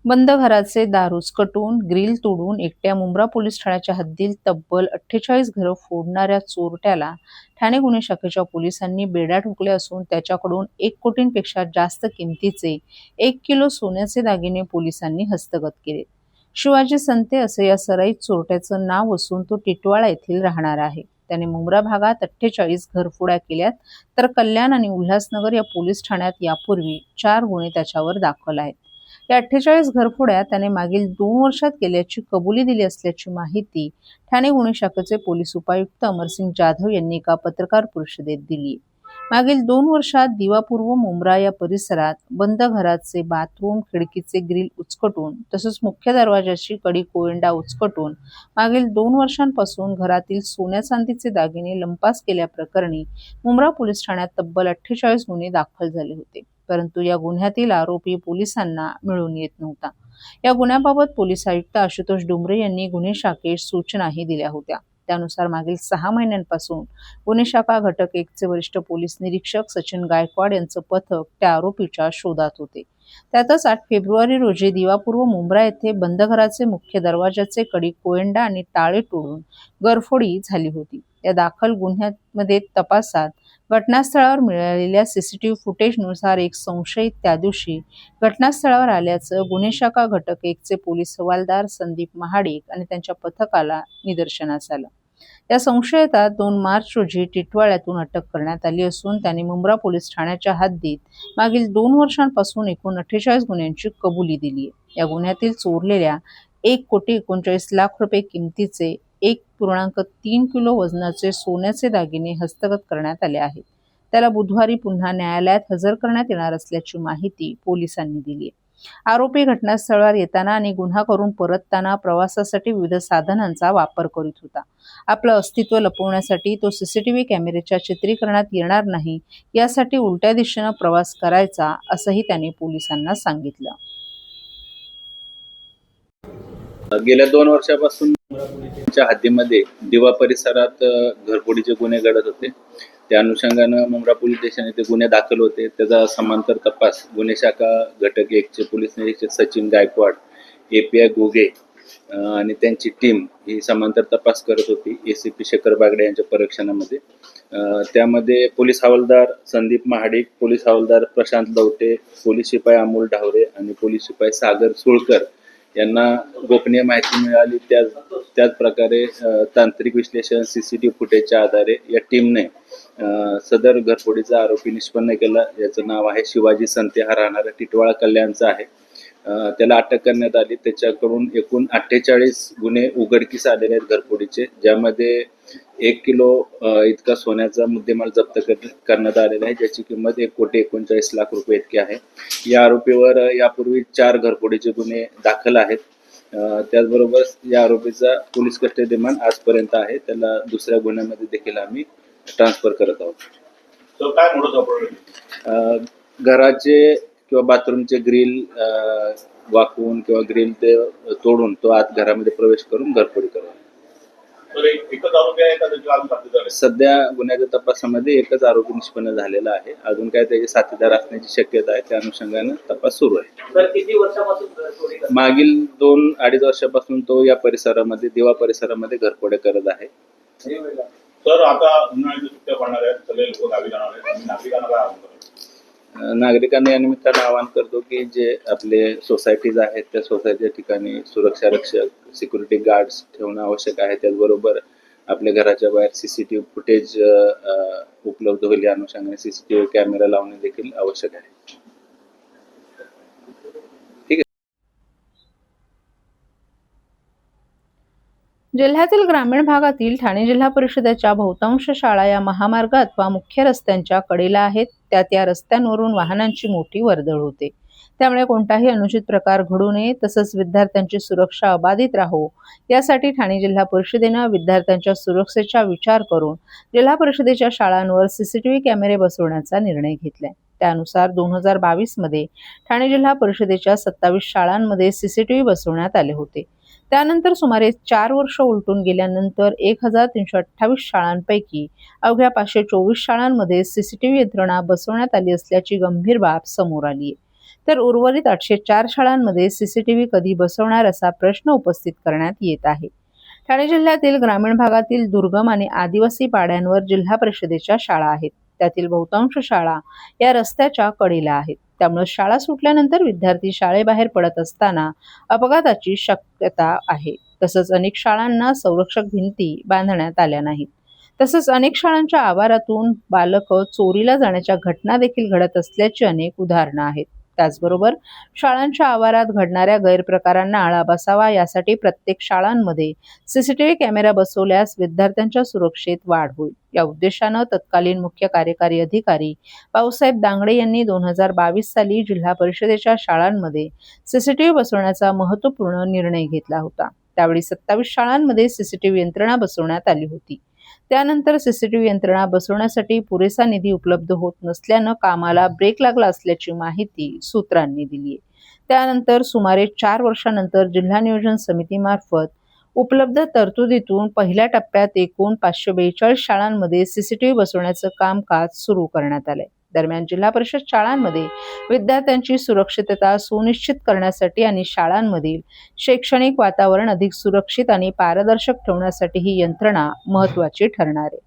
बंद घराचे दार उचकटून, ग्रिल तोडून एकट्या मुंब्रा पोलीस ठाण्याच्या हद्दीत तब्बल 48 घरं फोडणाऱ्या चोरट्याला ठाणे गुन्हे शाखेच्या पोलिसांनी बेड्या ठोकल्या असून त्याच्याकडून 1 कोटींपेक्षा जास्त किमतीचे 1 किलो सोन्याचे दागिने पोलिसांनी हस्तगत केले. शिवाजी संते असे या सराईत चोरट्याचं नाव असून तो टिटवाळा येथील राहणार आहे. त्याने मुंब्रा भागात 48 घरफोड्या केल्यात, तर कल्याण आणि उल्हासनगर या पोलीस ठाण्यात यापूर्वी 4 गुन्हे त्याच्यावर दाखल आहेत. या 48 घरफोड्या त्याने मागील 2 वर्षात केल्याची कबुली दिली असल्याची माहिती ठाणे गुन्हे शाखेचे पोलीस उपायुक्त अमरसिंग जाधव यांनी एका पत्रकार परिषदेत दिली. मागील 2 वर्षात दिवापूर्व मुंब्रा या परिसरात बंद घराचे बाथरूम खिडकीचे ग्रिल उचकटून तसंच मुख्य दरवाजाची कडी कोयंडा उचकटून मागील 2 वर्षांपासून घरातील सोन्या चांदीचे दागिने लंपास केल्याप्रकरणी मुंब्रा पोलीस ठाण्यात तब्बल 48 गुन्हे दाखल झाले होते. परंतु या गुन्ह्यातील आरोपी पोलिसांना मिळून येत नव्हता. या गुन्ह्याबाबत पोलीस आयुक्त आशुतोष डुमरे यांनी गुन्हे शाखेस सूचनाही दिल्या होत्या. त्यानुसार मागील 6 महिन्यांपासून गुन्हे शाखा घटक 1 चे वरिष्ठ पोलीस निरीक्षक सचिन गायकवाड यांचं पथक त्या आरोपीच्या शोधात होते. त्यातच 8 फेब्रुवारी रोजी दिवापूर्व मुंब्रा येथे बंद घराचे मुख्य दरवाजाचे कडी कोयंडा आणि टाळे तोडून घरफोडी झाली होती. या दाखल गुन्ह्यामध्ये तपासात घटनास्थळावर मिळालेल्या सीसीटीव्ही फुटेजनुसार एक संशयित त्या दिवशी घटनास्थळावर आल्याचं गुन्हे शाखा घटक 1 चे पोलीस हवालदार संदीप महाडिक आणि त्यांच्या पथकाला निदर्शनास आलं. या संशयिताला 2 मार्च रोजी टिटवाळ्यातून अटक करण्यात आली असून त्यांनी मुंब्रा पोलीस ठाण्याच्या हद्दीत मागील 2 वर्षांपासून एकूण 48 गुन्ह्यांची कबुली दिली आहे. या गुन्ह्यातील चोरलेल्या 1,39,00,000 किमतीचे 1.3 किलो वजनाचे सोन्याचे दागिने हस्तगत करण्यात आले आहेत. त्याला बुधवारी पुन्हा न्यायालयात हजर करण्यात येणार असल्याची माहिती पोलिसांनी दिली आहे. आरोपी घटनास्थळावर येताना आणि गुन्हा करून परतताना प्रवासासाठी विविध साधनांचा वापर करीत होता. आपलं अस्तित्व लपवण्यासाठी तो सीसीटीव्ही कॅमेऱ्याच्या चित्रीकरणात येणार नाही यासाठी उलट्या दिशेनं प्रवास करायचा असंही त्याने पोलिसांना सांगितलं. गेल्या 2 वर्षापासून मुंब्रा हद्दीमध्ये दिवा परिसरात घरफोडीचे गुन्हे घडत होते. त्या अनुषंगानं मुंब्रा पोलीस स्टेशन येथे गुन्हे दाखल होते. त्याचा समांतर तपास गुन्हे शाखा घटक 1 चे पोलीस निरीक्षक सचिन गायकवाड, API गोगे आणि त्यांची टीम ही समांतर तपास करत होती ACP शेखर बागडे यांच्या पर्यवेक्षणामध्ये. त्यामध्ये पोलीस हवालदार संदीप महाडिक, पोलीस हवालदार प्रशांत लवटे, पोलीस शिपाई अमोल ढावरे आणि पोलीस शिपाई सागर सुळकर यांना गोपनीय माहिती मिळाली. त्याच प्रकारे तांत्रिक विश्लेषण सीसीटीव्ही फुटेजच्या आधारे या टीमने सदर घरफोडीचा आरोपी निष्पन्न केला. याचं नाव आहे शिवाजी संते, हा राहणारा टिटवाळा कल्याणचा आहे. त्याला अटक करण्यात आली. त्याच्याकडून एकूण 48 गुन्हे उघडकीस आलेले आहेत घरफोडीचे, ज्यामध्ये 1 किलो इतका सोन्याचा मुद्देमाल जप्त करण्यात आलेला आहे, ज्याची किंमत 1,39,00,000 इतकी आहे. या आरोपीवर यापूर्वी 4 घरफोडीचे गुन्हे दाखल आहेत. त्याचबरोबर या आरोपीचा पोलीस कस्टडी रिमांड आजपर्यंत आहे. त्याला दुसऱ्या गुन्ह्यामध्ये देखील आम्ही ट्रान्सफर करत आहोत. तो काय म्हणत घराचे किंवा बाथरूमचे ग्रिल वाकवून किंवा ग्रिल ते तोडून तो आत घरामध्ये प्रवेश करून घरफोडी करतो. सध्या गुन्ह्याच्या तपासामध्ये एकच आरोपी निष्पन्न झालेला आहे. अजून काय त्याचे साथीदार असण्याची शक्यता आहे. त्या अनुषंगाने तपास सुरू आहे. किती वर्षापासून मागील 2-2.5 वर्षापासून तो या परिसरामध्ये दिवा परिसरामध्ये घरफोड्या करत आहे. सर, आता उन्हाळ्याच्या सुट्ट्या पडणार आहेत, सगळे लोक गावी जाणार आहेत. नागरिकांना काय आवाहन कराल? नागरिकांना या निमित्तानं आवाहन करतो की जे आपले सोसायटीज आहेत त्या सोसायटीच्या ठिकाणी सुरक्षा रक्षक, सिक्युरिटी गार्ड्स ठेवणं आवश्यक आहे. त्याचबरोबर आपल्या घराच्या बाहेर सीसीटीव्ही फुटेज उपलब्ध होईल या अनुषंगाने सीसीटीव्ही कॅमेरा लावणे देखील आवश्यक आहे. जिल्ह्यातील ग्रामीण भागातील ठाणे जिल्हा परिषदेच्या बहुतांश शाळा या महामार्ग अथवा मुख्य रस्त्यांच्या कडेला आहेत. त्यात या रस्त्यांवरून वाहनांची मोठी वर्दळ होते. त्यामुळे कोणताही अनुचित प्रकार घडू नये तसंच विद्यार्थ्यांची सुरक्षा अबाधित राहो यासाठी ठाणे जिल्हा परिषदेनं विद्यार्थ्यांच्या सुरक्षेचा विचार करून जिल्हा परिषदेच्या शाळांवर सीसीटीव्ही कॅमेरे बसवण्याचा निर्णय घेतलाय. त्यानुसार 2022 मध्ये ठाणे जिल्हा परिषदेच्या 27 शाळांमध्ये सीसीटीव्ही बसवण्यात आले होते. त्यानंतर सुमारे 4 वर्ष उलटून गेल्यानंतर 1,328 शाळांपैकी अवघ्या 524 शाळांमध्ये सीसीटीव्ही यंत्रणा बसवण्यात आली असल्याची गंभीर बाब समोर आली आहे. तर उर्वरित 804 शाळांमध्ये सीसीटीव्ही कधी बसवणार असा प्रश्न उपस्थित करण्यात येत आहे. ठाणे जिल्ह्यातील ग्रामीण भागातील दुर्गम आणि आदिवासी पाड्यांवर जिल्हा परिषदेच्या शाळा आहेत. त्यातील बहुतांश शाळा या रस्त्याच्या कडेला आहेत. त्यामुळे शाळा सुटल्यानंतर विद्यार्थी शाळेबाहेर पडत असताना अपघाताची शक्यता आहे. तसंच अनेक शाळांना संरक्षक भिंती बांधण्यात आल्या नाहीत. तसंच अनेक शाळांच्या आवारातून बालकं चोरीला जाण्याच्या घटना देखील घडत असल्याची अनेक उदाहरणं आहेत. त्याचबरोबर शाळांच्या आवारात घडणाऱ्या गैरप्रकारांना आळा बसावा यासाठी प्रत्येक शाळांमध्ये सीसीटीव्ही कॅमेरा बसवल्यास विद्यार्थ्यांच्या सुरक्षेत वाढ होईल. या उद्देशानं तत्कालीन मुख्य कार्यकारी अधिकारी भाऊसाहेब दांगडे यांनी 2022 साली जिल्हा परिषदेच्या शाळांमध्ये सीसीटीव्ही बसवण्याचा महत्त्वपूर्ण निर्णय घेतला होता. त्यावेळी 27 शाळांमध्ये सीसीटीव्ही यंत्रणा बसवण्यात आली होती. त्यानंतर सीसीटीव्ही यंत्रणा बसवण्यासाठी पुरेसा निधी उपलब्ध होत नसल्यानं कामाला ब्रेक लागला असल्याची माहिती सूत्रांनी दिली आहे. त्यानंतर सुमारे 4 वर्षांनंतर जिल्हा नियोजन समितीमार्फत उपलब्ध तरतुदीतून पहिल्या टप्प्यात एकूण 542 शाळांमध्ये सीसीटीव्ही बसवण्याचं कामकाज सुरू करण्यात आलंय. दरम्यान जिल्हा परिषद शाळांमध्ये विद्यार्थ्यांची सुरक्षितता सुनिश्चित करण्यासाठी आणि शाळांमधील शैक्षणिक वातावरण अधिक सुरक्षित आणि पारदर्शक ठेवण्यासाठी ही यंत्रणा महत्त्वाची ठरणार आहे.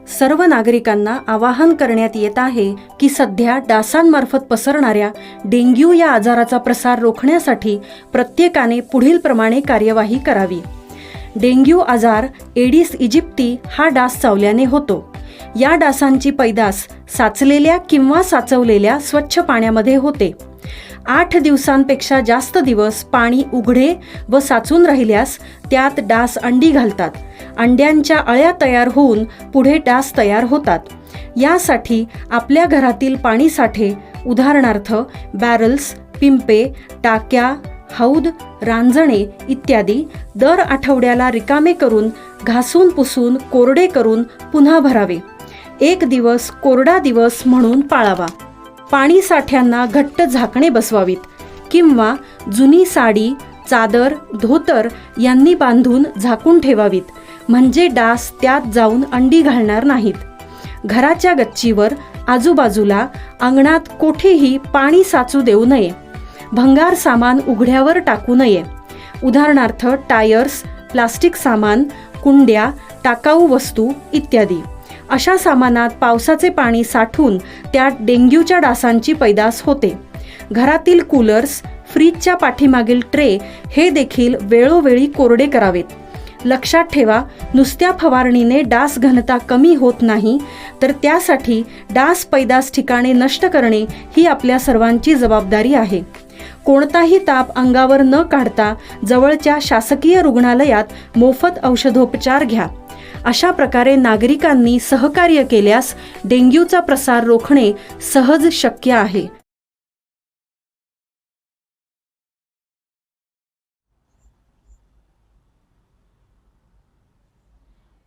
सर्व नागरिकांना आवाहन करण्यात येत आहे की सध्या डासांमार्फत पसरणाऱ्या डेंग्यू या आजाराचा प्रसार रोखण्यासाठी प्रत्येकाने पुढील प्रमाणे कार्यवाही करावी. डेंग्यू आजार एडिस इजिप्ती हा डास चावल्याने होतो. या डासांची पैदास साचलेल्या किंवा साचवलेल्या स्वच्छ पाण्यामध्ये होते. 8 दिवसांपेक्षा जास्त दिवस पाणी उघडे व साचून राहिल्यास त्यात डास अंडी घालतात. अंड्यांच्या अळ्या तयार होऊन पुढे डास तयार होतात. यासाठी आपल्या घरातील पाणी साठे उदाहरणार्थ बॅरल्स, पिंपे, टाक्या, हौद, रांजणे इत्यादी दर आठवड्याला रिकामे करून घासून पुसून कोरडे करून पुन्हा भरावे. 1 दिवस कोरडा दिवस म्हणून पाळावा. पाणी साठ्यांना घट्ट झाकणे बसवावीत किंवा जुनी साडी, चादर, धोतर यांनी बांधून झाकून ठेवावीत, म्हणजे डास त्यात जाऊन अंडी घालणार नाहीत. घराच्या गच्चीवर, आजूबाजूला, अंगणात कोठेही पाणी साचू देऊ नये. भंगार सामान उघड्यावर टाकू नये. उदाहरणार्थ टायर्स, प्लास्टिक सामान, कुंड्या, टाकाऊ वस्तू इत्यादी. अशा सामानात पावसाचे पाणी साठून त्यात डेंग्यूच्या डासांची पैदास होते. घरातील कूलर्स, फ्रीजच्या पाठीमागील ट्रे हे देखील वेळोवेळी कोरडे करावेत. लक्षात ठेवा, नुसत्या फवारणीने डास घनता कमी होत नाही, तर त्यासाठी डास पैदास ठिकाणे नष्ट करणे ही आपल्या सर्वांची जबाबदारी आहे. कोणताही ताप अंगावर न काढता जवळच्या शासकीय रुग्णालयात मोफत औषधोपचार घ्या. अशा प्रकारे नागरिकांनी सहकार्य केल्यास डेंग्यूचा प्रसार रोखणे सहज शक्य आहे.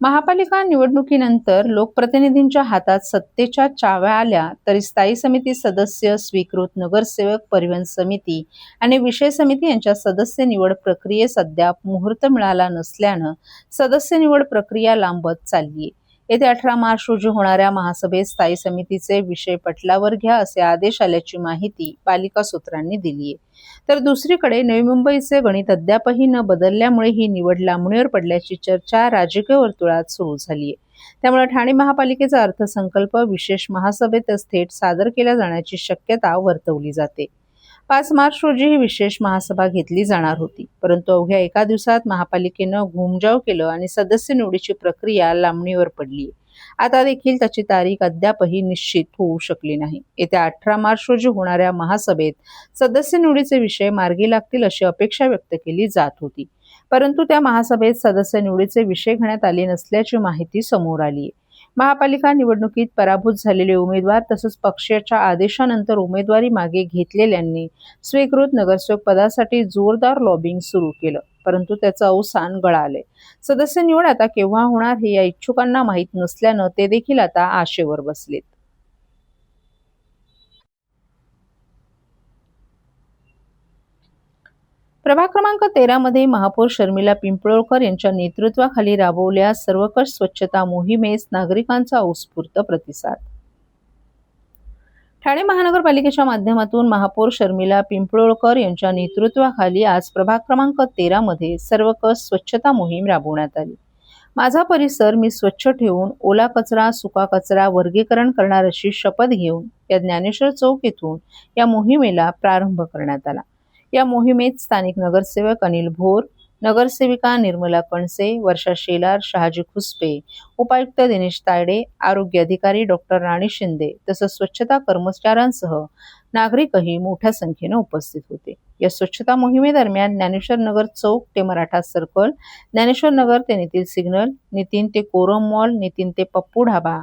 महापालिका निवडणुकीनंतर लोकप्रतिनिधींच्या हातात सत्तेच्या चाव्या आल्या तरी स्थायी समिती सदस्य, स्वीकृत नगरसेवक, परिवहन समिती आणि विषय समिती यांच्या सदस्य निवड प्रक्रियेस अद्याप मुहूर्त मिळाला नसल्यानं सदस्य निवड प्रक्रिया लांबत चाललीये. येत्या 18 मार्च रोजी होणाऱ्या महासभेत स्थायी समितीचे विषय पटलावर घ्या असे आदेश आल्याची माहिती पालिका सूत्रांनी दिली आहे. तर दुसरीकडे नवी मुंबईचे गणित अद्यापही न बदलल्यामुळे ही निवड लांबणीवर पडल्याची चर्चा राजकीय वर्तुळात सुरू झाली आहे. त्यामुळे ठाणे महापालिकेचा अर्थसंकल्प विशेष महासभेतच थेट सादर केला जाण्याची शक्यता वर्तवली जाते. 5 मार्च रोजी ही विशेष महासभा घेतली जाणार होती, परंतु अवघ्या एका दिवसात महापालिकेनं घुमजाव केलं आणि सदस्य निवडीची प्रक्रिया लांबणीवर पडली. आता देखील त्याची तारीख अद्यापही निश्चित होऊ शकली नाही. येत्या 18 मार्च रोजी होणाऱ्या महासभेत सदस्य निवडीचे विषय मार्गी लागतील अशी अपेक्षा व्यक्त केली जात होती, परंतु त्या महासभेत सदस्य निवडीचे विषय घेण्यात आले नसल्याची माहिती समोर आली आहे. महापालिका निवडणुकीत पराभूत झालेले उमेदवार तसंच पक्षाच्या आदेशानंतर उमेदवारी मागे घेतलेल्यांनी स्वीकृत नगरसेवक पदासाठी जोरदार लॉबिंग सुरू केलं, परंतु त्याचं अवसान गळालंय. सदस्य निवड आता केव्हा होणार हे या इच्छुकांना माहीत नसल्यानं ते देखील आता आशेवर बसलेत. प्रभाग क्रमांक 13 मध्ये महापौर शर्मिला पिंपळकर यांच्या नेतृत्वाखाली राबवलेल्या सर्वंकष स्वच्छता मोहिमेस नागरिकांचा उत्स्फूर्त प्रतिसाद. ठाणे महानगरपालिकेच्या माध्यमातून महापौर शर्मिला पिंपळोळकर यांच्या नेतृत्वाखाली आज प्रभाग क्रमांक 13 मध्ये सर्वकष स्वच्छता मोहीम राबवण्यात आली. माझा परिसर मी स्वच्छ ठेवून ओला कचरा सुका कचरा वर्गीकरण करणार अशी शपथ घेऊन या ज्ञानेश्वर चौक येथून या मोहिमेला प्रारंभ करण्यात आला. या मोहिमेत स्थानिक नगरसेवक अनिल भोर, नगरसेविका निर्मला कणसे, वर्षा शेलार, शहाजी खुसपे, उपायुक्त दिनेश तायडे, आरोग्य अधिकारी डॉक्टर राणी शिंदे तसंच स्वच्छता कर्मचाऱ्यांसह नागरिकही मोठ्या संख्येने उपस्थित होते. या स्वच्छता मोहिमेदरम्यान ज्ञानेश्वर नगर चौक ते मराठा सर्कल, ज्ञानेश्वर नगर ते नितीन सिग्नल, नितीन ते कोरम मॉल, नितीन ते पप्पू ढाबा,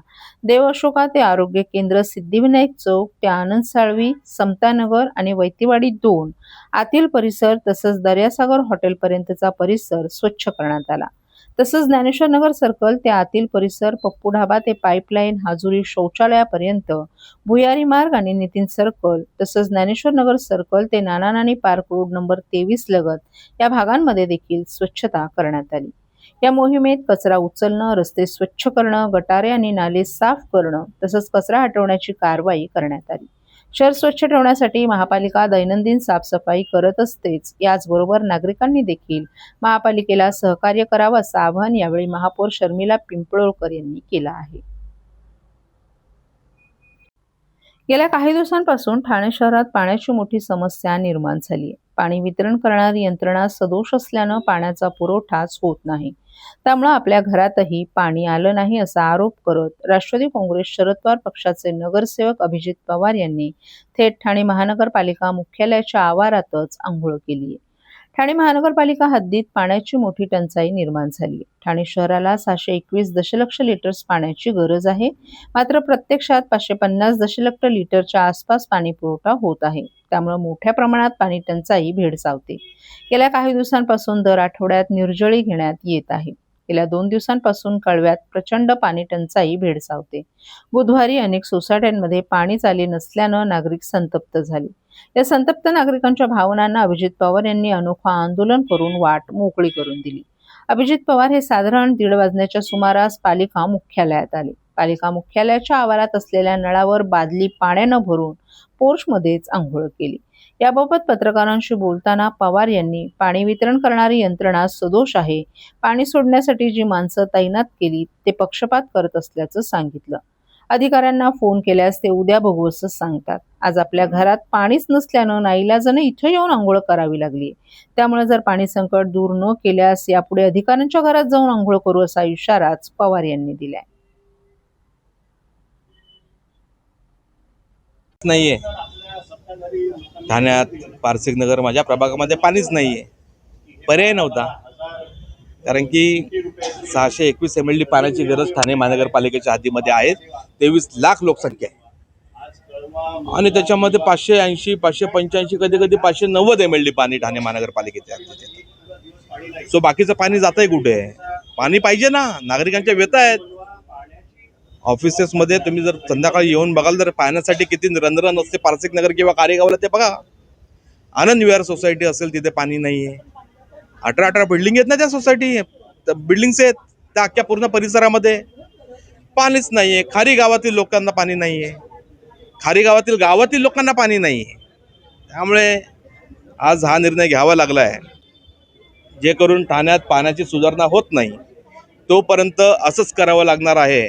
देव अशोका ते आरोग्य केंद्र, सिद्धिविनायक चौक ते आनंद साळवी, समतानगर आणि वैतीवाडी 2 आतील परिसर तसंच दर्यासागर हॉटेलपर्यंतचा परिसर स्वच्छ करण्यात आला. तसंच ज्ञानेश्वर नगर सर्कल ते आतील परिसर, पप्पू ढाबा ते पाईपलाईन, हाजुरी शौचालयापर्यंत, भुयारी मार्ग आणि नितीन सर्कल तसंच ज्ञानेश्वर नगर सर्कल ते नाना नानी पार्क रोड नंबर 23 लगत या भागांमध्ये देखील स्वच्छता करण्यात आली. या मोहिमेत कचरा उचलणं, रस्ते स्वच्छ करणं, गटारे आणि नाले साफ करणं तसंच कचरा हटवण्याची कारवाई करण्यात आली. शहर स्वच्छ ठेवण्यासाठी महापालिका दैनंदिन साफसफाई करत असतेच. याचबरोबर नागरिकांनी देखील महापालिकेला सहकार्य करावं असं आवाहन यावेळी महापौर शर्मिला पिंपळोळकर यांनी केलं आहे. गेल्या काही दिवसांपासून ठाणे शहरात पाण्याची मोठी समस्या निर्माण झाली आहे. पाणी वितरण करणारी यंत्रणा सदोष असल्यानं पाण्याचा पुरवठाच होत नाही. त्यामुळे आपल्या घरातही पाणी आलं नाही असा आरोप करत राष्ट्रवादी काँग्रेस शरद पवार पक्षाचे नगरसेवक अभिजित पवार यांनी थेट ठाणे महानगरपालिका मुख्यालयाच्या आवारातच आंघोळ केली आहे. ठाणे महानगरपालिका हद्दीत पाण्याची मोठी टंचाई निर्माण झाली आहे. ठाणे शहराला 621 दशलक्ष लिटर्स पाण्याची गरज आहे. मात्र प्रत्यक्षात 550 दशलक्ष लिटरच्या आसपास पाणी पुरवठा होत आहे. त्यामुळे मोठ्या प्रमाणात पाणी टंचाई भेडसावते. गेल्या काही दिवसांपासून दर आठवड्यात निर्जळी घेण्यात येत आहे. गेल्या 2 दिवसांपासून कळव्यात प्रचंड पाणी टंचाई भेडसावते. बुधवारी अनेक सोसायट्यांमध्ये पाणीच आले नसल्यानं नागरिक संतप्त झाले. या संतप्त नागरिकांच्या भावनांना अभिजित पवार यांनी अनोखं आंदोलन करून वाट मोकळी करून दिली. अभिजित पवार हे साधारण 1:30 वाजण्याच्या सुमारास पालिका मुख्यालयात आले. पालिका मुख्यालयाच्या आवारात असलेल्या नळावर बादली पाण्यानं भरून पोर्चमध्येच आंघोळ केली. याबाबत पत्रकारांशी बोलताना पवार यांनी पाणी वितरण करणारी यंत्रणा सदोष आहे. पाणी सोडण्यासाठी जी माणसं तैनात केली ते पक्षपात करत असल्याचं सांगितलं. अधिकाऱ्यांना फोन केल्यास ते उद्या बघू असं सांगतात. आज आपल्या घरात पाणीच नसल्यानं नाईलाजानं इथं येऊन आंघोळ करावी लागली. त्यामुळे जर पाणी संकट दूर न केल्यास यापुढे अधिकाऱ्यांच्या घरात जाऊन आंघोळ करू असा इशाराच पवार यांनी दिलाय. नाहीये ठाण्यात पारसिक नगर माझ्या प्रभागामध्ये पाणीच नाहीये. पर्याय नव्हता, कारण की 621 MLD पाण्याची गरज ठाणे महानगरपालिकेच्या हद्दीमध्ये आहे. 23 लाख लोकसंख्या आहे आणि त्याच्यामध्ये 580, 585, कधी कधी 590 MLD पाणी ठाणे महानगरपालिकेच्या हद्दीत येतं. सो बाकीचं पाणी जातंय कुठे? पाणी पाहिजे ना. नागरिकांच्या व्यथा आहेत. ऑफिसेसमध्ये तुम्ही जर संध्याकाळी येऊन बघाल तर पाण्यासाठी किती रणरण असते पारसिक नगर किंवा कारेगावला ते बघा. आनंद विहार सोसायटी असेल तिथे पाणी नाही आहे. 18 बिल्डिंग आहेत ना त्या सोसायटी, बिल्डिंग्स आहेत त्या अख्ख्या पूर्ण परिसरामध्ये पाणीच नाही आहे. खारी गावातील लोकांना पाणी नाही आहे. खारी गावातील लोकांना पाणी नाही आहे. त्यामुळे आज हा निर्णय घ्यावा लागला आहे. जे करून ठाण्यात पाण्याची सुधारणा होत नाही तोपर्यंत असंच करावं लागणार आहे.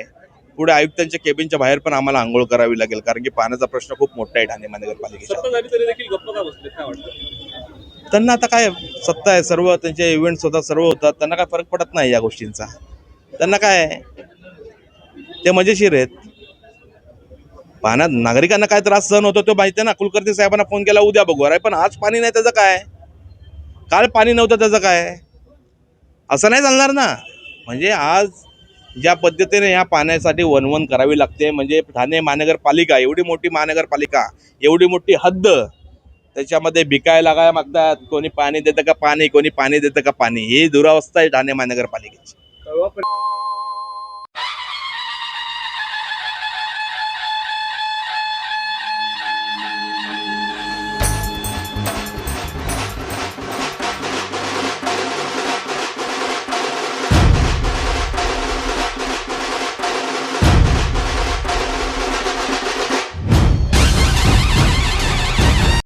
पुढे आयुक्तांच्या केबिनच्या बाहेर पण आम्हाला आंघोळ करावी लागेल, कारण की पाण्याचा प्रश्न खूप मोठा आहे ठाणे महानगरपालिकेचा. त्यांना आता काय सत्ता आहे, सर्व त्यांचे इव्हेंट्स होतात, सर्व होतात, त्यांना काय फरक पडत नाही या गोष्टींचा. त्यांना काय ते मजेशीर आहेत. पाण्यात नागरिकांना काय त्रास सहन होतो तो माहिती आहे ना. कुलकर्णी साहेबांना फोन केला उद्या बघू. अरे पण आज पाणी नाही त्याचं काय? काल पाणी नव्हतं त्याचं काय? असं नाही चालणार ना. म्हणजे आज ज्या पद्धतीने या पाण्यासाठी वणवण करावी लागते, म्हणजे ठाणे महानगरपालिका एवढी मोठी महानगरपालिका, एवढी मोठी हद्द, त्याच्यामध्ये भिकायला काय मागतात. कोणी पाणी देतं का पाणी, कोणी पाणी देतं का पाणी. ही दुरावस्था आहे ठाणे महानगरपालिकेची.